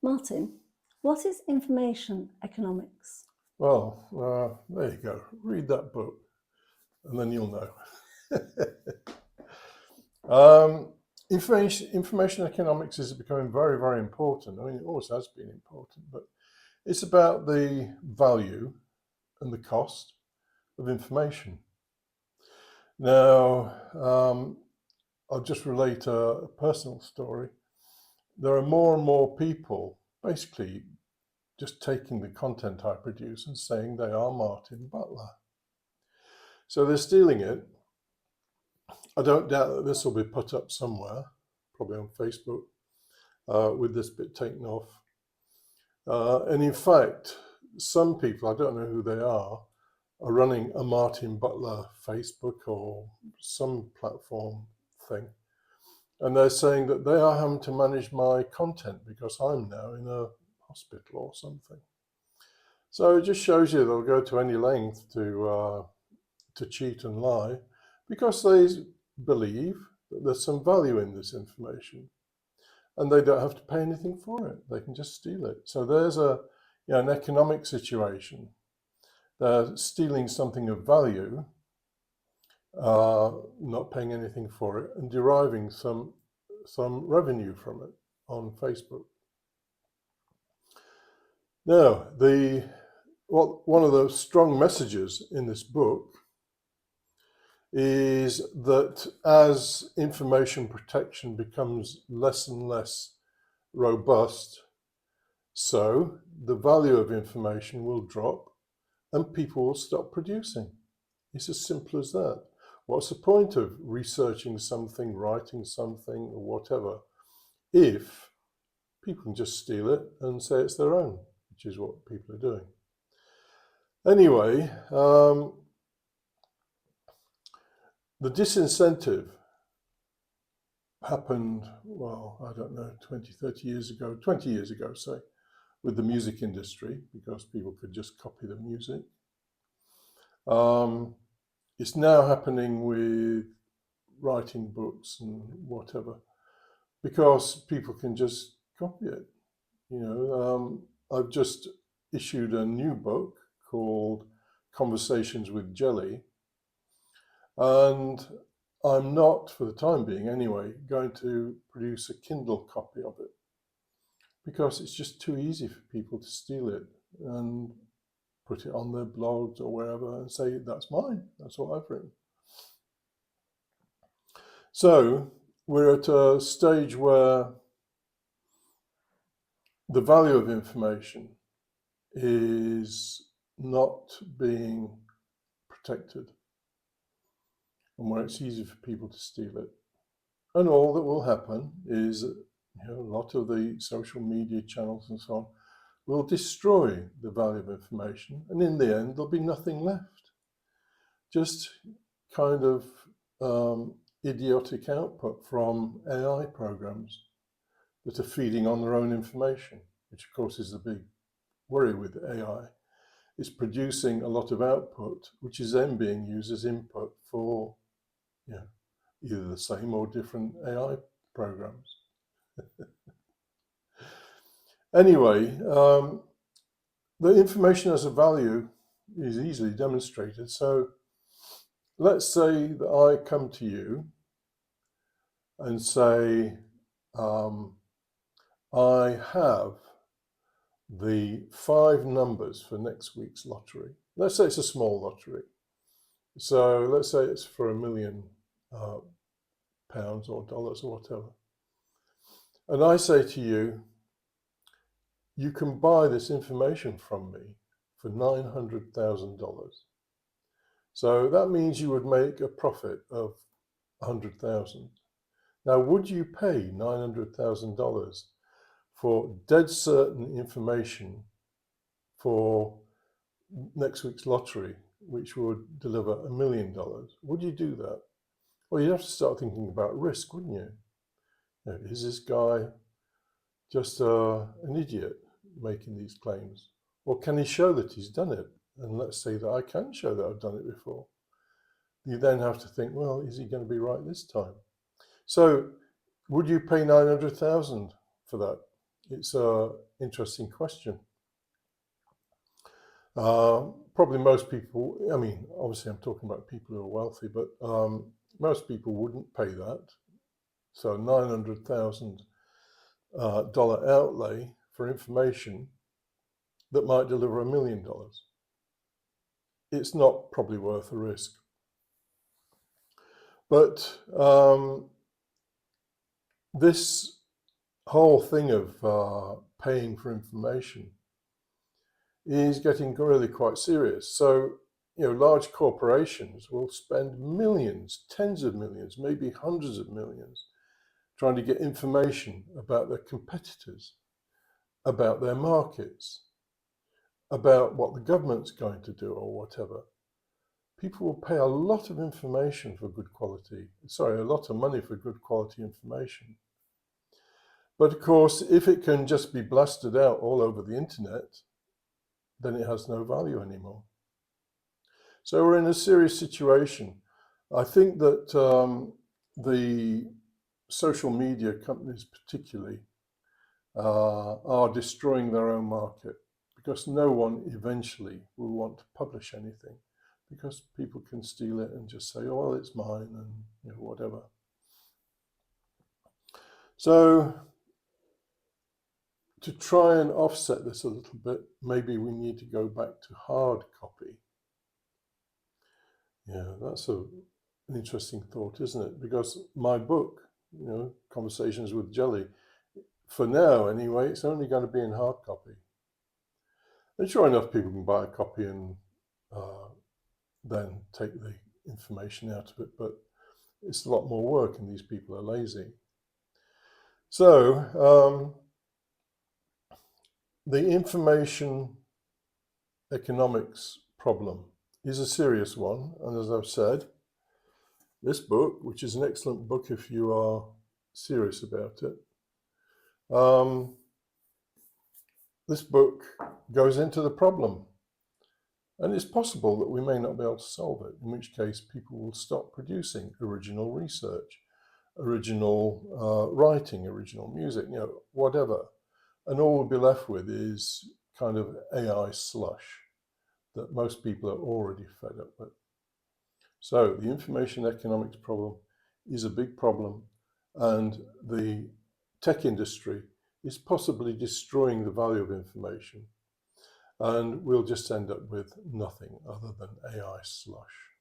Martin, what is information economics? Well, there you go. Read that book and then you'll know. Information economics is becoming very, very important. I mean, it always has been important, but it's about the value and the cost of information. Now, I'll just relate a personal story. There are more and more people basically just taking the content I produce and saying they are Martin Butler. So they're stealing it. I don't doubt that this will be put up somewhere, probably on Facebook, with this bit taken off. And in fact, some people, I don't know who they are running a Martin Butler Facebook or some platform thing. And they're saying that they are having to manage my content because I'm now in a hospital or something. So it just shows you they'll go to any length to cheat and lie because they believe that there's some value in this information and they don't have to pay anything for it. They can just steal it. So there's an economic situation. They're stealing something of value, not paying anything for it, and deriving some revenue from it on Facebook. Now, one of the strong messages in this book is that as information protection becomes less and less robust, so the value of information will drop and people will stop producing. It's as simple as that. What's the point of researching something, writing something, or whatever, if people can just steal it and say it's their own, which is what people are doing. Anyway, the disincentive happened, well, I don't know, 20 years ago, say, with the music industry, because people could just copy the music. It's now happening with writing books and whatever, because people can just copy it. I've just issued a new book called Conversations with Jelly, and I'm not, for the time being anyway, going to produce a Kindle copy of it because it's just too easy for people to steal it and put it on their blogs or wherever and say, that's mine, that's what I've written. So we're at a stage where the value of information is not being protected, and where it's easy for people to steal it. And all that will happen is a lot of the social media channels and so on will destroy the value of information, and in the end there'll be nothing left. Just kind of idiotic output from AI programs that are feeding on their own information, which of course is the big worry with AI. It's producing a lot of output, which is then being used as input for either the same or different AI programs. Anyway, the information as a value is easily demonstrated. So let's say that I come to you and say, I have the 5 numbers for next week's lottery. Let's say it's a small lottery. So let's say it's for £1 million or dollars or whatever. And I say to you, you can buy this information from me for $900,000. So that means you would make a profit of $100,000. Now, would you pay $900,000 for dead certain information for next week's lottery, which would deliver $1 million? Would you do that? Well, you'd have to start thinking about risk, wouldn't you? Is this guy just an idiot making these claims? Or can he show that he's done it? And let's say that I can show that I've done it before. You then have to think, well, is he going to be right this time? So would you pay $900,000 for that It's an interesting question. Probably most people, I mean, obviously I'm talking about people who are wealthy, but most people wouldn't pay that. So $900,000 outlay for information that might deliver $1 million. It's not probably worth the risk. But this whole thing of paying for information is getting really quite serious. So, large corporations will spend millions, tens of millions, maybe hundreds of millions, trying to get information about their competitors, about their markets, about what the government's going to do or whatever. People will pay a lot of information for good quality, a lot of money for good quality information. But of course, if it can just be blasted out all over the internet, then it has no value anymore. So we're in a serious situation. I think that the social media companies particularly are destroying their own market, because no one eventually will want to publish anything, because people can steal it and just say, oh, well, it's mine, and whatever. So to try and offset this a little bit, maybe we need to go back to hard copy. Yeah, that's an interesting thought, isn't it? Because my book, Conversations with Jelly, for now anyway, it's only going to be in hard copy. And sure enough, people can buy a copy and then take the information out of it, but it's a lot more work and these people are lazy. So the information economics problem is a serious one, and as I've said, this book, which is an excellent book if you are serious about it, this book goes into the problem. And it's possible that we may not be able to solve it, in which case people will stop producing original research, original writing, original music, whatever. And all we'll be left with is kind of AI slush that most people are already fed up with. So the information economics problem is a big problem, and the tech industry is possibly destroying the value of information. And we'll just end up with nothing other than AI slush.